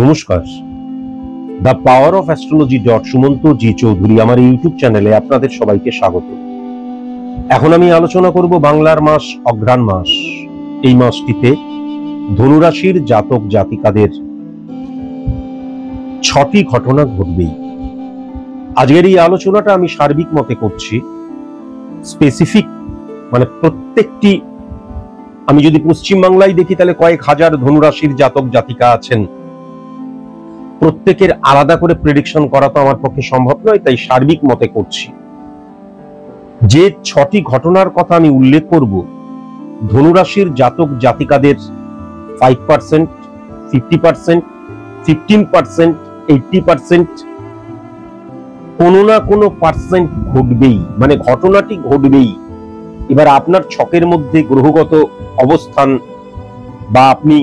নমস্কার, the power of astrology Sumanta ji Chowdhury আমার YouTube চ্যানেলে আপনাদের সবাইকে স্বাগত। এখন আমি আলোচনা করব বাংলার মাস অঘ্রাণ মাস। এই মাসটিতে ধনুরাশির জাতক জাতিকাদের 6টি ঘটনা ঘটবেই। আজকের এই আলোচনাটা আমি সার্বিক মতে করছি, স্পেসিফিক মানে প্রত্যেকটি, আমি যদি পশ্চিমবাংলায় দেখি তাহলে কয়েক হাজার ধনুরাশির জাতক জাতিকা আছেন, প্রত্যেকের আলাদা করে প্রেডিকশন করা তো আমার পক্ষে সম্ভব নয়, তাই সার্বিক মতে করছি। যে 6টি ঘটনার কথা আমি উল্লেখ করব, ধনুরাশির জাতক জাতিকাদের 5%, 50%, 15%, 80% কোনো না কোনো পার্সেন্ট ঘটবেই, মানে ঘটনাটি ঘটবেই। এবার আপনার ছকের মধ্যে গ্রহগত অবস্থান বা আপনি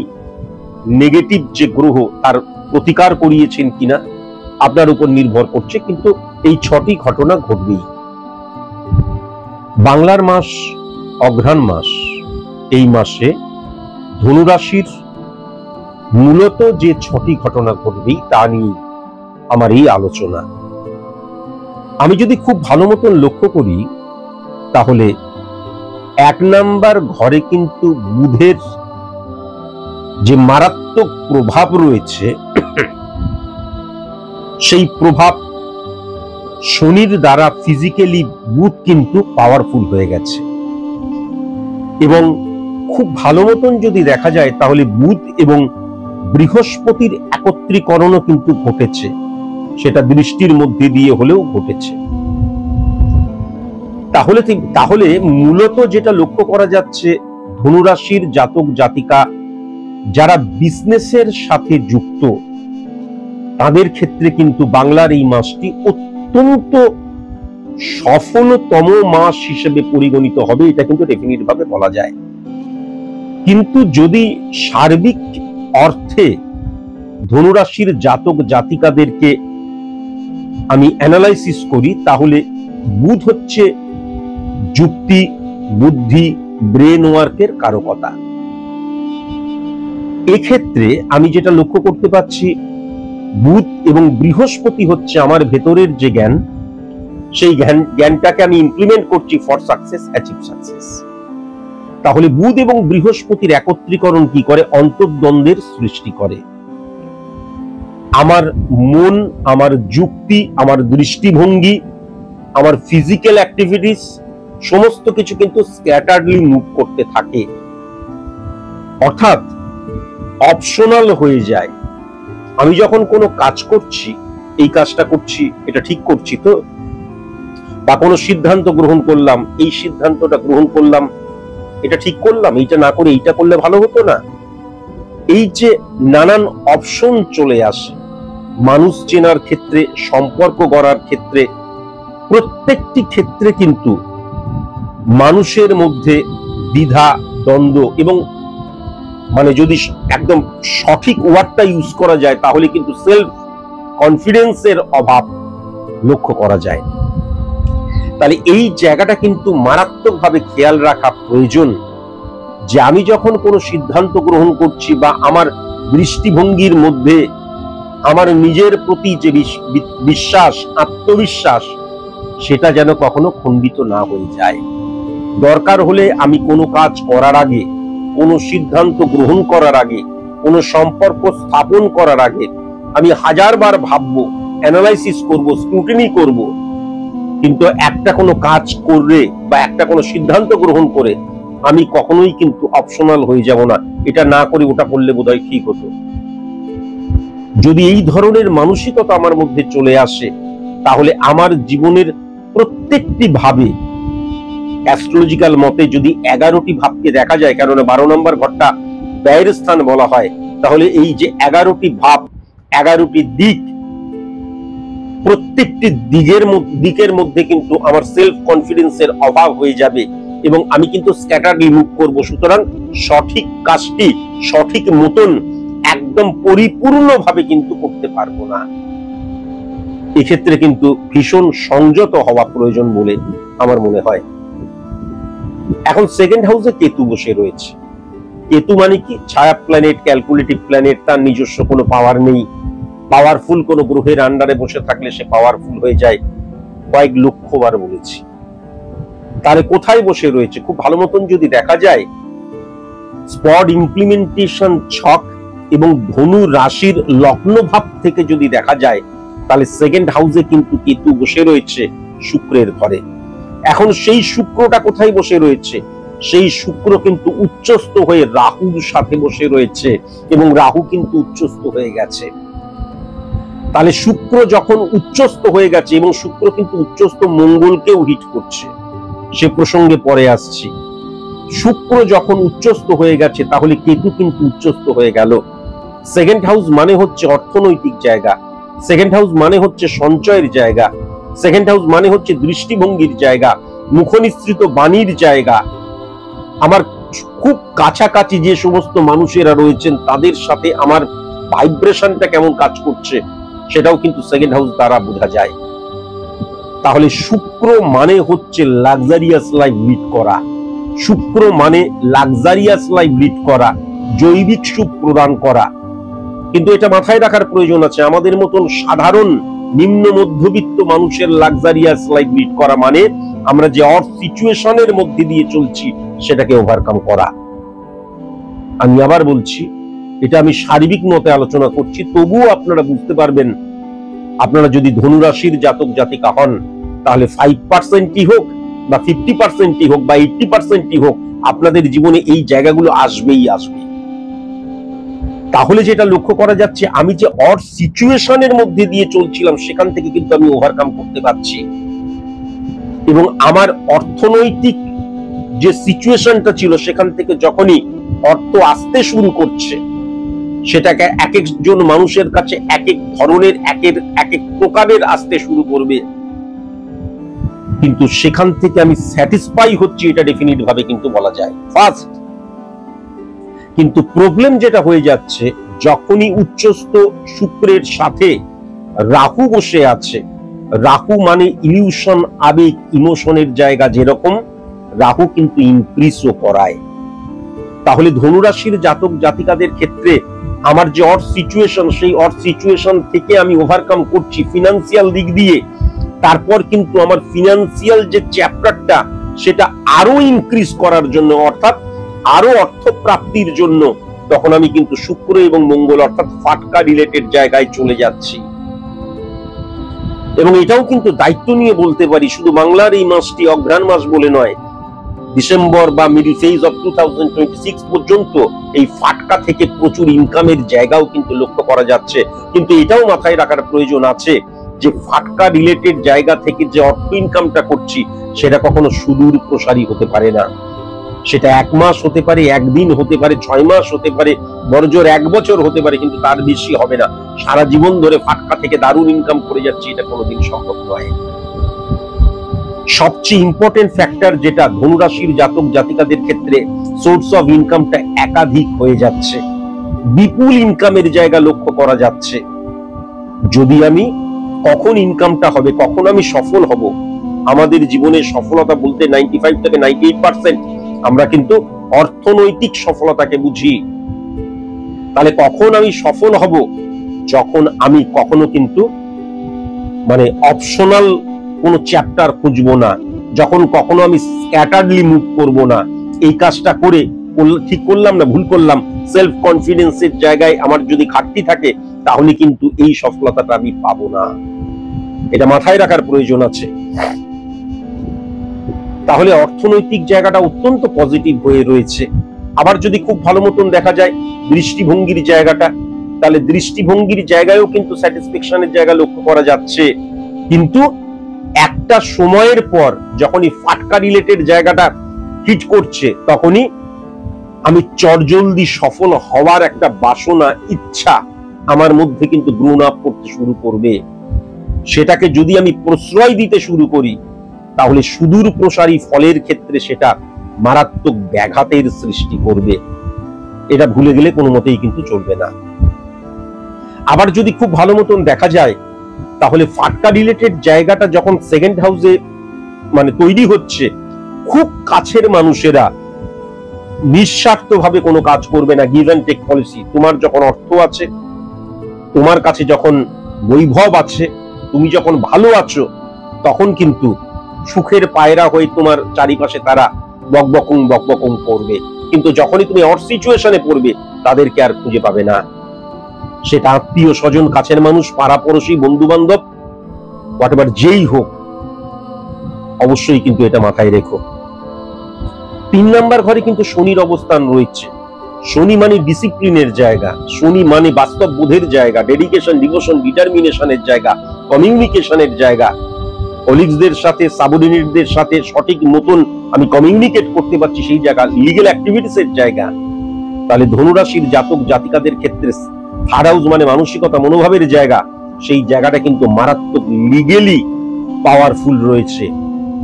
নেগেটিভ যে গ্রহ তার প্রতিকার করিয়েছেন কিনা আপনার উপর নির্ভর করছে, কিন্তু এই 6টি ঘটনা ঘটবেই। বাংলার মাস অঘ্রাণ মাস, এই মাসে ধনুরাশির মূলত যে 6টি ঘটনা ঘটবেই তা নিয়ে আমার এই আলোচনা। আমি যদি খুব ভালো মতন লক্ষ্য করি তাহলে 1 নাম্বার ঘরে কিন্তু বুধের যে মারাত্মক প্রভাব রয়েছে, সেই প্রভাব শনির দ্বারা ফিজিক্যালি বুধ কিন্তু পাওয়ারফুল হয়ে গেছে। এবং খুব ভালো মতন যদি দেখা যায় তাহলে বুধ এবং বৃহস্পতির একত্রীকরণও কিন্তু ঘটেছে, সেটা দৃষ্টির মধ্যে দিয়ে হলেও ঘটেছে। তাহলে মূলত যেটা লক্ষ্য করা যাচ্ছে, ধনুরাশির জাতক জাতিকা যারা বিজনেসের সাথে যুক্ত তাদের ক্ষেত্রে কিন্তু বাংলার এই মাসটি অত্যন্ত সফলতম মাস হিসেবে পরিগণিত হবে, এটা কিন্তু ডেফিনিট ভাবে বলা যায়। কিন্তু যদি সার্বিক অর্থে ধনুরাশির জাতক জাতিকাদেরকে আমি অ্যানালাইসিস করি তাহলে বুধ হচ্ছে যুক্তি, বুদ্ধি, ব্রেন ওয়ার্কের কারকতা। এক্ষেত্রে আমি যেটা লক্ষ্য করতে পাচ্ছি, বুধ এবং বৃহস্পতি হচ্ছে আমার ভেতরের যে জ্ঞান, সেই জ্ঞানটাকে আমি ইমপ্লিমেন্ট করছি ফর সাকসেস, অ্যাচিভ সাকসেস। তাহলে বুধ এবং বৃহস্পতির একত্রীকরণ কি করে? অন্তর্দ্বন্দ্বের সৃষ্টি করে। আমার মন, আমার যুক্তি, আমার দৃষ্টিভঙ্গি, আমার ফিজিক্যাল অ্যাক্টিভিটিস সমস্ত কিছু কিন্তু স্ক্যাটারলি মুভ করতে থাকে, অর্থাৎ অপশনাল হয়ে যায়। আমি যখন কোনো কাজ করছি, এই কাজটা করছি, এটা ঠিক করছি তো, বা কোনো সিদ্ধান্ত গ্রহণ করলাম, এই সিদ্ধান্তটা গ্রহণ করলাম, এটা ঠিক করলাম, এইটা না করে এইটা করলে ভালো হতো না, এই যে নানান অপশন চলে আসে মানুষ চেনার ক্ষেত্রে, সম্পর্ক গড়ার ক্ষেত্রে, প্রত্যেকটি ক্ষেত্রে কিন্তু মানুষের মধ্যে দ্বিধা, দ্বন্দ্ব এবং মানে যদি একদম সঠিক ওয়ার্ডটা ইউজ করা যায় তাহলে কিন্তু সেলফ কনফিডেন্সের অভাব লক্ষ্য করা যায়। তাহলে এই জায়গাটা কিন্তু মারাত্মকভাবে খেয়াল রাখা প্রয়োজন যে আমি যখন কোনো সিদ্ধান্ত গ্রহণ করছি বা আমার দৃষ্টিভঙ্গির মধ্যে আমার নিজের প্রতি যে বিশ্বাস, আত্মবিশ্বাস, সেটা যেন কখনো খণ্ডিত না হয়ে যায়। দরকার হলে আমি কোনো কাজ করার আগে, কোনো সিদ্ধান্ত গ্রহণ করার আগে, কোনো সম্পর্ক স্থাপন করার আগে আমি 1000বার ভাববো, অ্যানালাইসিস করব, স্ক্রুটিনি করব, কিন্তু একটা কোনো কাজ করে বা একটা কোনো সিদ্ধান্ত গ্রহণ করে আমি কখনোই কিন্তু অপশনাল হয়ে যাব না, এটা না করে ওটা করলে বোধহয় ঠিক হতো। যদি এই ধরনের মানসিকতা আমার মধ্যে চলে আসে তাহলে আমার জীবনের প্রত্যেকটি ভাবে, অ্যাস্ট্রোলজিক্যাল মতে যদি 11টি ভাবকে দেখা যায়, কারণ 12 নম্বর ঘরটা ব্যয়ের স্থান বলা হয়, তাহলে এই যে 11টি ভাব, 11টি দিক, প্রত্যেকটি দিকের মধ্যে কিন্তু আমার সেলফ কনফিডেন্সের অভাব হয়ে যাবে এবং আমি কিন্তু স্ক্যাটারলি মুভ করব। সুতরাং সঠিক কাজটি সঠিক মতন একদম পরিপূর্ণভাবে কিন্তু করতে পারবো না। এক্ষেত্রে কিন্তু ভীষণ সংযত হওয়া প্রয়োজন বলে আমার মনে হয়। এখন সেকেন্ড হাউসে কেতু বসে রয়েছে, কেতু মানে কি? ছায়া প্ল্যানেট, ক্যালকুলেটিভ প্ল্যানেট, তার নিজস্ব কোনো পাওয়ার নেই। পাওয়ারফুল কোনো গ্রহের আন্ডারে বসে থাকলে সে পাওয়ারফুল হয়ে যায়, কয়েক লক্ষবার বলেছি। তাহলে কোথায় বসে রয়েছে? খুব ভালো মতন যদি দেখা যায়, স্পট ইমপ্লিমেন্টেশন ছক এবং ধনু রাশির লগ্ন ভাব থেকে যদি দেখা যায়, তাহলে সেকেন্ড হাউসে কিন্তু কেতু বসে রয়েছে শুক্রের ঘরে। এখন সেই শুক্রটা কোথায় বসে রয়েছে? সেই শুক্র কিন্তু উচ্চস্থ হয়ে রাহুর সাথে বসে রয়েছে, এবং রাহু কিন্তু উচ্চস্থ হয়ে গেছে। তাহলে শুক্র যখন উচ্চস্থ হয়ে গেছে, এবং শুক্র কিন্তু উচ্চস্থ মঙ্গলকেও হিট করছে, সে প্রসঙ্গে পরে আসছি। শুক্র যখন উচ্চস্থ হয়ে গেছে, তাহলে কেতু কিন্তু উচ্চস্থ হয়ে গেল। সেকেন্ড হাউস মানে হচ্ছে অর্থনৈতিক জায়গা, সেকেন্ড হাউস মানে হচ্ছে সঞ্চয়ের জায়গা, সেকেন্ড হাউস মানে হচ্ছে দৃষ্টিভঙ্গির জায়গা, মুখনিসৃত বাণীর জায়গা। আমার খুব কাছাকাছি যে সমস্ত মানুষেরা রয়েছেন, তাদের সাথে আমার ভাইব্রেশনটা কেমন কাজ করছে, সেটাও কিন্তু সেকেন্ড হাউস দ্বারা বোঝা যায়। তাহলে শুক্র মানে হচ্ছে লাক্সারিয়াস লাইফ লিড করা, শুক্র মানে লাক্সারিয়াস লাইফ লিড করা, জৈবিক সুখ প্রদান করা। কিন্তু এটা মাথায় রাখার প্রয়োজন আছে, আমাদের মতন সাধারণ নিম্ন মধ্যবিত্ত মানুষের লাক্সারিয়াস লাইফ লিড করা মানে আমরা যে অড সিচুয়েশনের মধ্যে দিয়ে চলছি সেটাকে ওভারকাম করা। আমি আবার বলছি, এটা আমি সার্বিক মতে আলোচনা করছি, তবুও আপনারা বুঝতে পারবেন। আপনারা যদি ধনুরাশির জাতক জাতিকা হন, তাহলে 5%ই হোক বা 50%ই হোক বা 80%ই হোক, আপনাদের জীবনে এই জায়গাগুলো আসবেই আসবে। তাহলে যেটা লক্ষ্য করা যাচ্ছে, আমি যে অড সিচুয়েশনের মধ্যে দিয়ে চলছিলাম, সেখান থেকে কিন্তু আমি ওভারকাম করতে পারছি, এবং আমার অর্থনৈতিক যে সিচুয়েশনটা ছিল, সেখান থেকে যখনই অর্থ আসতে শুরু করছে, সেটাকে এক একজন মানুষের কাছে এক এক ধরনের, এক এক প্রকারের আসতে শুরু করবে, কিন্তু সেখান থেকে আমি স্যাটিসফাই হচ্ছি, এটা ডেফিনিট ভাবে কিন্তু বলা যায় ফার্স্ট। কিন্তু প্রবলেম যেটা হয়ে যাচ্ছে, যখনই উচ্চস্থ শুক্রের সাথে রাহু বসে আছে, রাহু মানে ইলিউশন, আবেগ, ইমোশনের জায়গা, যেরকম রাহু কিন্তু ইনক্রিজও করায়। তাহলে ধনুরাশির জাতক জাতিকাদের ক্ষেত্রে আমার যে অড সিচুয়েশন, সেই অড সিচুয়েশন থেকে আমি ওভারকাম করছি ফিনান্সিয়াল দিক দিয়ে, তারপর কিন্তু আমার ফিনান্সিয়াল যে চ্যাপ্টারটা, সেটা আরো ইনক্রিজ করার জন্য, অর্থাৎ আরো অর্থ প্রাপ্তির জন্য, তখন আমি কিন্তু শুক্র এবং মঙ্গল অর্থাৎ ফাটকা রিলেটেড জায়গায় চলে যাচ্ছি। এবং এটাও কিন্তু দায়িত্ব নিয়ে বলতে পারি, শুধু বাংলার এই মাসটি অঘ্রাণ মাস বলে নয়, ডিসেম্বর বা মিডল ফেজ অফ 2026 পর্যন্ত এই ফাটকা থেকে প্রচুর ইনকামের জায়গাও কিন্তু লক্ষ্য করা যাচ্ছে। কিন্তু এটাও মাথায় রাখার প্রয়োজন আছে যে ফাটকা রিলেটেড জায়গা থেকে যে অর্থ ইনকামটা করছি, সেটা কখনো সুদূর প্রসারী হতে পারে না। সেটা 1 মাস হতে পারে, 1 দিন হতে পারে, 6 মাস হতে পারে, বড়জোর 1 বছর হতে পারে, কিন্তু তার বেশি হবে না। সারা জীবন ধরে ফাটকা থেকে দারুণ ইনকাম করে যাচ্ছে, এটা কোনোদিন সম্ভব নয়। সবচেয়ে ইম্পর্টেন্ট ফ্যাক্টর যেটা ধনুরাশির জাতক জাতিকাদের ক্ষেত্রে, সোর্স অফ ইনকামটা একাধিক হয়ে যাচ্ছে, বিপুল ইনকামের জায়গা লক্ষ্য করা যাচ্ছে। যদি আমি কখন ইনকামটা হবে, কখন আমি সফল হব, আমাদের জীবনের সফলতা বলতে 95 থেকে 98% আমরা কিন্তু অর্থনৈতিক সফলতাকে বুঝি। তাহলে কখন আমি সফল হব? যখন আমি কখনো কিন্তু মানে অপশনাল কোন চ্যাপ্টার খুঁজবো না, যখন কখনো আমি স্ক্যাটারলি মুভ করব না, এই কাজটা করে ঠিক করলাম না ভুল করলাম, সেলফ কনফিডেন্সের জায়গায় আমার যদি ঘাটতি থাকে, তাহলে কিন্তু এই সফলতাটা আমি পাবো না। এটা মাথায় রাখার প্রয়োজন আছে। তাহলে অর্থনৈতিক জায়গাটা অত্যন্ত পজিটিভ হয়ে রয়েছে। আবার যদি খুব ভালো মতন দেখা যায় দৃষ্টিভঙ্গির জায়গাটা, তাহলে দৃষ্টিভঙ্গির জায়গায়ও কিন্তু স্যাটিসফ্যাকশনের জায়গা লক্ষ্য করা যাচ্ছে। কিন্তু একটা সময়ের পর যখনই ফাটকা রিলেটেড জায়গাটা হিট করছে, তখনই আমি চটজলদি সফল হওয়ার একটা বাসনা, ইচ্ছা আমার মধ্যে কিন্তু গ্রোন আপ করতে শুরু করবে। সেটাকে যদি আমি প্রশ্রয় দিতে শুরু করি, তাহলে সুদূর প্রসারী ফলের ক্ষেত্রে সেটা মারাত্মক ব্যাঘাতের সৃষ্টি করবে। এটা ভুলে গেলে কোনো মতেই কিন্তু চলবে না। আবার যদি খুব ভালো মতন দেখা যায়, তাহলে ফাটকা রিলেটেড জায়গাটা যখন সেকেন্ড হাউসে মানে তৈরি হচ্ছে, খুব কাছের মানুষেরা নিঃস্বার্থভাবে কোনো কাজ করবে না, গিভ অ্যান্ড টেক পলিসি। তোমার যখন অর্থ আছে, তোমার কাছে যখন বৈভব আছে, তুমি যখন ভালো আছো, তখন কিন্তু সুখের পায়রা হয়ে তোমার চারিপাশে তারা বকবকং করবে। কিন্তু যখনই তুমি অড সিচুয়েশনে পড়বে, তাদেরকে আর খুঁজে পাবে না। সেটা আত্মীয় স্বজন, কাছের মানুষ, পাড়াপড়শি, বন্ধু বান্ধব, হোয়াট এভার যেই হোক, অবশ্যই কিন্তু এটা মাথায় রেখো। 3 নাম্বার ঘরে কিন্তু শনির অবস্থান রয়েছে। শনি মানে ডিসিপ্লিনের জায়গা, শনি মানে বাস্তব বোধের জায়গা, ডেডিকেশন, ডিভোশন, ডিটারমিনেশনের জায়গা, কমিউনিকেশনের জায়গা। কলিগসদের সাথে, সাবঅর্ডিনেটদের সাথে সঠিক মতন আমি কমিউনিকেট করতে পারছি, সেই জায়গা। লিগ্যাল অ্যাক্টিভিটিস এর জায়গা। তাহলে ধনুরাশির জাতক জাতিকাদের ক্ষেত্রে থার্ড হাউস মানে মানসিকতা, মনোভাবের জায়গা। সেই জায়গাটা কিন্তু মারাত্মক লিগেলি পাওয়ারফুল রয়েছে।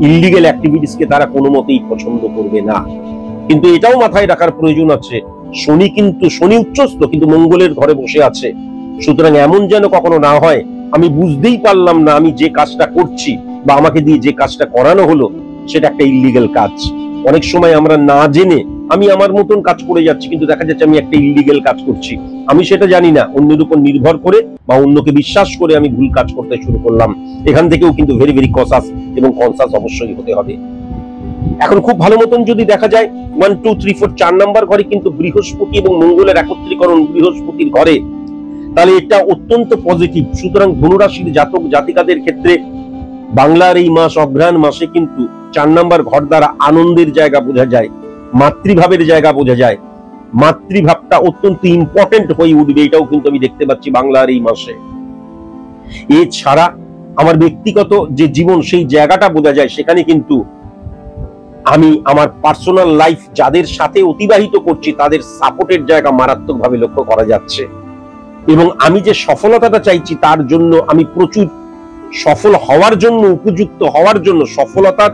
ইললিগেল অ্যাক্টিভিটিসকে তারা কোনো মতেই পছন্দ করবে না। কিন্তু এটাও মাথায় রাখার প্রয়োজন আছে, শনি উচ্চস্থ, কিন্তু মঙ্গলের ঘরে বসে আছে। সুতরাং এমন যেন কখনো না হয় আমি বুঝতেই পারলাম না আমি যে কাজটা করছি বা আমাকে দিয়ে যে কাজটা করানো হলো সেটা একটা ইললিগেল কাজ। অনেক সময় আমরা না জেনে আমি আমার মতন কাজ করে যাচ্ছি, কিন্তু দেখা যাচ্ছে আমি একটা ইললিগেল কাজ করছি, আমি সেটা জানি না। অন্যের উপর নির্ভর করে বা অন্যকে বিশ্বাস করে আমি ভুল কাজ করতে শুরু করলাম। এখান থেকেও কিন্তু ভেরি ভেরি কসাস এবং কনসাস অবশ্যই হতে হবে। এখন খুব ভালো মতন যদি দেখা যায় 1 2 3 4 4 নাম্বার ঘরে কিন্তু বৃহস্পতি এবং মঙ্গলের একত্রীকরণ বৃহস্পতির ঘরে, তাহলে এটা অত্যন্ত পজিটিভ। সুতরাং ধনুরাশির জাতক জাতিকাদের ক্ষেত্রে বাংলার এই মাস, অগ্রহায়ণ মাসে কিন্তু 4 নাম্বার ঘর দ্বারা আনন্দের জায়গা বোঝা যায়, মাতৃভাবের জায়গা বোঝা যায়। মাতৃভাবটা অত্যন্ত ইম্পর্টেন্ট হয়ে উঠবে, এটাও কিন্তু আমি দেখতে পাচ্ছি বাংলার এই মাসে। এছাড়া আমার ব্যক্তিগত যে জীবন, সেই জায়গাটা বোঝা যায়। সেখানে কিন্তু আমি আমার পার্সোনাল লাইফ যাদের সাথে অতিবাহিত করছি, তাদের সাপোর্টের জায়গা মারাত্মকভাবে লক্ষ্য করা যাচ্ছে। এবং আমি যে সফলতাটা চাইছি, তার জন্য আমি প্রচুর সফল হওয়ার জন্য, উপযুক্ত হওয়ার জন্য, সফলতার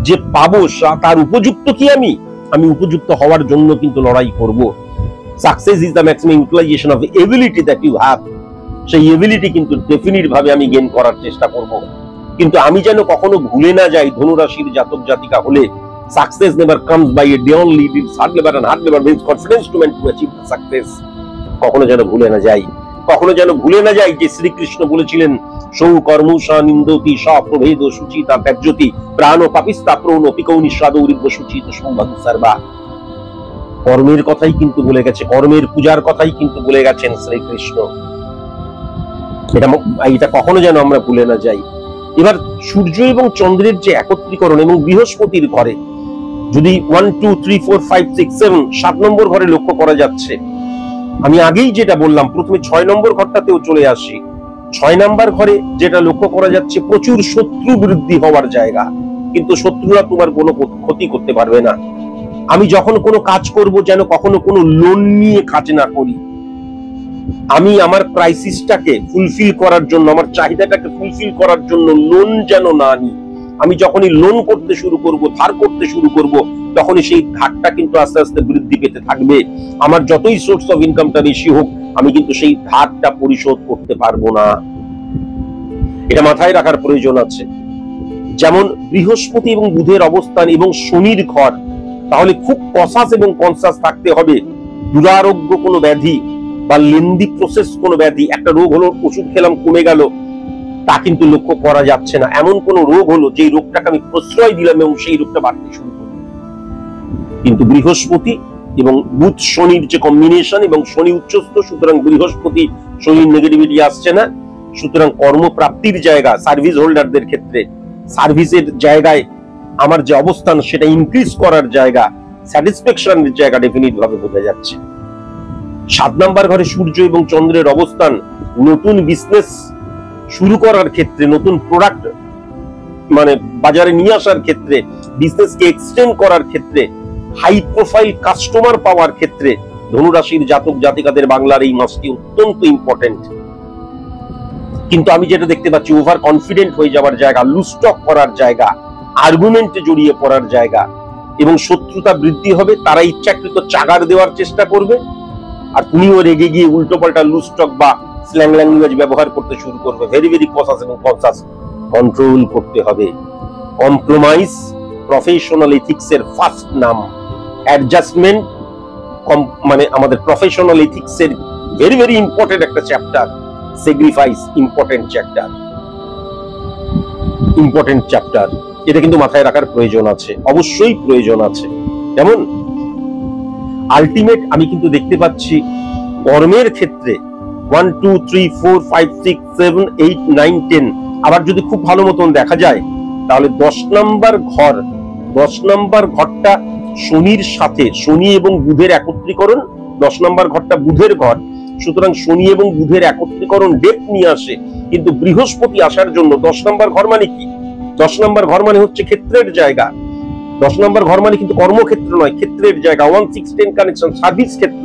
যে পাবো তার উপযুক্ত কি আমি উপযুক্ত হওয়ার জন্য কিন্তু লড়াই করব। Success is the maximum utilization of ability that you have. সেই এবিলিটি কিন্তু ডেফিনিট ভাবে আমি গেইন করার চেষ্টা করব। কিন্তু আমি যেন কখনো ভুলে না যাই, ধনুরাশির জাতক জাতিকা হলে success never comes by a day only, it is hard labour, and hard labour means confidence to man to achieve the success. কখনো যেন ভুলে না যাই, কখনো যেন ভুলে না যাই যে শ্রীকৃষ্ণ বলেছিলেন সৌ কর্মসা নিন্দতি সপ্রভেদ সুচিতা ত্যাজ্যতি প্রাণ পাপিস্তা প্রণ পিকৌনি সাদৌরিব্য সুচিত সম্ভাদু সর্বা। কর্মের কথাই কিন্তু বলে গেছে, কর্মের পূজার কথাই কিন্তু বলে গেছেন শ্রীকৃষ্ণ। এটা কখনো যেন আমরা ভুলে না যাই। এবার সূর্য এবং চন্দ্রের যে একত্রীকরণ এবং বৃহস্পতির ঘরে যদি 1 2 3 4 5 6 7 7 নম্বর ঘরে লক্ষ্য করা যাচ্ছে, আমি আগেই যেটা বললাম, প্রথমে 6 নম্বর ঘরটাতেও চলে আসি। 6 নাম্বার ঘরে যেটা লক্ষ্য করা যাচ্ছে, প্রচুর শত্রু বৃদ্ধি হওয়ার জায়গা, কিন্তু শত্রুরা তোমার কোনো ক্ষতি করতে পারবে না। আমি যখন কোনো কাজ করব যেন কখনো কোনো লোন নিয়ে কাজ না করি। আমি আমার ক্রাইসিসটাকে ফুলফিল করার জন্য, আমার চাহিদাটাকে ফুলফিল করার জন্য লোন যেন না নিই। আমি যখনই লোন করতে শুরু করব, ধার করতে শুরু করব, তখনই সেই ধারটা কিন্তু আস্তে আস্তে বৃদ্ধি পেতে থাকবে। আমার যতই সোর্স অফ ইনকামটা বেশি হোক, আমি কিন্তু সেই ধারটা পরিশোধ করতে পারবো না। এটা মাথায় রাখার প্রয়োজন আছে। যেমন বৃহস্পতি এবং বুধের অবস্থান এবং শনির ঘর, তাহলে খুব কসাস এবং কনসাস থাকতে হবে। দুরারোগ্য কোনো ব্যাধি বা লেন্দি প্রসেস কোনো ব্যাধি, একটা রোগ হলো, ওষুধ খেলাম কমে গেল, তা কিন্তু লক্ষ্য করা যাচ্ছে না। এমন কোন রোগ হলো যে রোগটাকে আমি প্রশ্রয় দিলাম এবং সেই রোগটা বাড়তে শুরু করলো। কিন্তু বৃহস্পতি এবং বুধ শনির যে কম্বিনেশন, এবং শনি উচ্চস্থ, সুতরাং বৃহস্পতি শনির নেগেটিভিটি আসছে না। সুতরাং কর্মপ্রাপ্তির জায়গা, সার্ভিস হোল্ডারদের ক্ষেত্রে সার্ভিসের জায়গায় আমার যে অবস্থান সেটা ইনক্রিজ করার জায়গা, স্যাটিসফ্যাকশনের জায়গা ডেফিনিট ভাবে বোঝা যাচ্ছে। 7 নাম্বার ঘরে সূর্য এবং চন্দ্রের অবস্থান নতুন বিজনেস শুরু করার ক্ষেত্রে, নতুন প্রোডাক্ট মানে বাজারে নিয়ে আসার ক্ষেত্রে, বিজনেসকে এক্সটেন্ড করার ক্ষেত্রে, হাই প্রোফাইল কাস্টমার পাওয়ার ক্ষেত্রে ধনুরাশির জাতক জাতিকাদের বাংলার এই মাসটি অত্যন্ত ইম্পর্টেন্ট। কিন্তু আমি যেটা দেখতে পাচ্ছি, ওভার কনফিডেন্ট হয়ে যাওয়ার জায়গা, লুস্টক করার জায়গা, আর্গুমেন্টে জড়িয়ে পড়ার জায়গা, এবং শত্রুতা বৃদ্ধি হবে। তারা ইচ্ছাকৃত চাগার দেওয়ার চেষ্টা করবে, আর তুমিও রেগে গিয়ে উল্টো পাল্টা লুস্টক বা স্ল্যাং ল্যাঙ্গুয়েজ ব্যবহার করতে শুরু করবে। ভেরি ভেরি কসাস এবং কনসাস কন্ট্রোল করতে হবে। কম্প্রোমাইজ প্রফেশনাল এথিক্স এর ফার্স্ট নাম। অ্যাডজাস্টমেন্ট, মানে আমাদের প্রফেশনাল এথিক্স এর ভেরি ভেরি ইম্পর্টেন্ট একটা চ্যাপ্টার। স্যাক্রিফাইস ইম্পর্টেন্ট চ্যাপ্টার, এটা কিন্তু মাথায় রাখার প্রয়োজন আছে, অবশ্যই প্রয়োজন আছে। যেমন আলটিমেট আমি কিন্তু দেখতে পাচ্ছি কর্মের ক্ষেত্রে 1 2 3 4 5 6 7 8 9 10, আবার যদি খুব ভালো মতন দেখা যায় তাহলে 10 নম্বর ঘরটা শনির সাথে, শনি এবং বুধের একত্রীকরণ, 10 নম্বর ঘরটা বুধের ঘর, সুতরাং শনি এবং বুধের একত্রীকরণ ডেপ নিয়ে আসে। কিন্তু বৃহস্পতি আসার জন্য 10 নম্বর ঘর মানে কি? 10 নম্বর ঘর মানে হচ্ছে ক্ষেত্রের জায়গা। 10 নম্বর ঘর মানে কিন্তু কর্মক্ষেত্র নয়, ক্ষেত্রের জায়গা। 1 6 10 কানেকশন সার্ভিস ক্ষেত্র,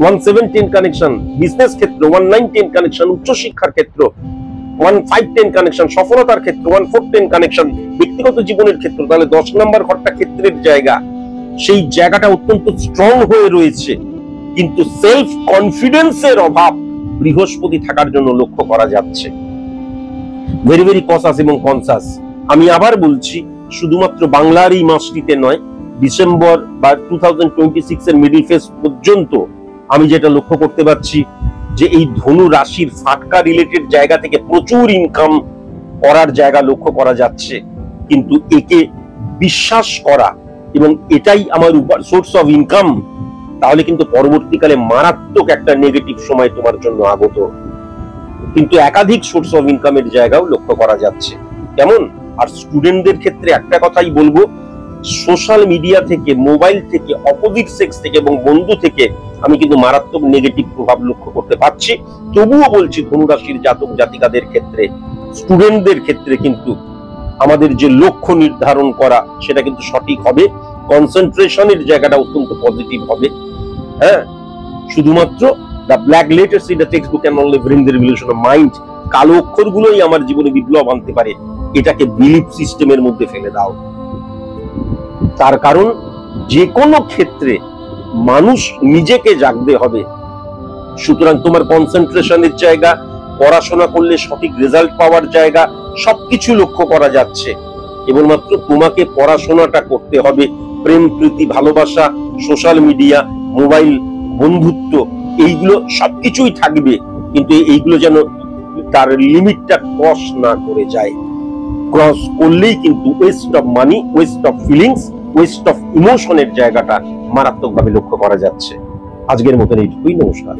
1 7 10 কানেকশন বিজনেস ক্ষেত্র, 1 9 10 কানেকশন উচ্চশিক্ষার ক্ষেত্র, 1 5 10 কানেকশন সফলতার ক্ষেত্র, 1 4 10 কানেকশন ব্যক্তিগত জীবনের ক্ষেত্র। তাহলে 10 নম্বর ঘরটা ক্ষেত্রের জায়গা, সেই জায়গাটা অত্যন্ত স্ট্রং হয়ে রয়েছে, কিন্তু সেলফ কনফিডেন্সের অভাব বৃহস্পতি থাকার জন্য লক্ষ্য করা যাচ্ছে। ভেরি ভেরি কসাস এবং কনসাস। আমি আবার বলছি, শুধুমাত্র বাংলার এই মাসটিতে নয়, ডিসেম্বর বা 2026 এর মিডল ফেজ পর্যন্ত আমি যেটা লক্ষ্য করতে পারছি যে এই ধনু রাশির ফাটকা রিলেটেড জায়গা থেকে প্রচুর ইনকাম করার জায়গা লক্ষ্য করা যাচ্ছে। কিন্তু একে বিশ্বাস করা এবং এটাই আমার সোর্স অফ ইনকাম, তাহলে কিন্তু পরবর্তীকালে মারাত্মক একটা নেগেটিভ সময় তোমার জন্য আগত। কিন্তু একাধিক সোর্স অফ ইনকামের জায়গাও লক্ষ্য করা যাচ্ছে। কেমন? আর স্টুডেন্টদের ক্ষেত্রে একটা কথাই বলবো, সোশ্যাল মিডিয়া থেকে, মোবাইল থেকে, অপোজিট সেক্স থেকে এবং বন্ধু থেকে আমি কিন্তু মারাত্মক নেগেটিভ প্রভাব লক্ষ্য করতে পারছি। তবুও বলছি ধনুরাশির জাতক জাতিকাদের ক্ষেত্রে, স্টুডেন্টদের ক্ষেত্রে কিন্তু আমাদের যে লক্ষ্য নির্ধারণ করা সেটা কিন্তু সঠিক হবে, কনসেন্ট্রেশনের জায়গাটা অত্যন্ত পজিটিভ হবে। হ্যাঁ, শুধুমাত্র the black letters in the text book can only bring the revolution of mind, কালো অক্ষরগুলোই আমার জীবনে বিপ্লব আনতে পারে, এটাকে বিলিফ সিস্টেমের মধ্যে ফেলে দাও। তার কারণ যে কোনো ক্ষেত্রে মানুষ নিজেকে জাগতে হবে। সুতরাং তোমার কনসেন্ট্রেশনের জায়গা, পড়াশোনা করলে সঠিক রেজাল্ট পাওয়ার জায়গা, সবকিছু লক্ষ্য করা যাচ্ছে। কেবলমাত্র তোমাকে পড়াশোনাটা করতে হবে। প্রেম, প্রীতি, ভালোবাসা, সোশ্যাল মিডিয়া, মোবাইল, বন্ধুত্ব, এইগুলো সবকিছুই থাকবে, কিন্তু এইগুলো যেন তার লিমিটটা ক্রস না করে যায়। ক্রস করলেই কিন্তু waste of money, waste of feelings, waste of ইমোশনের জায়গাটা মারাত্মকভাবে লক্ষ্য করা যাচ্ছে। আজকের মতন এইটুকুই, নমস্কার।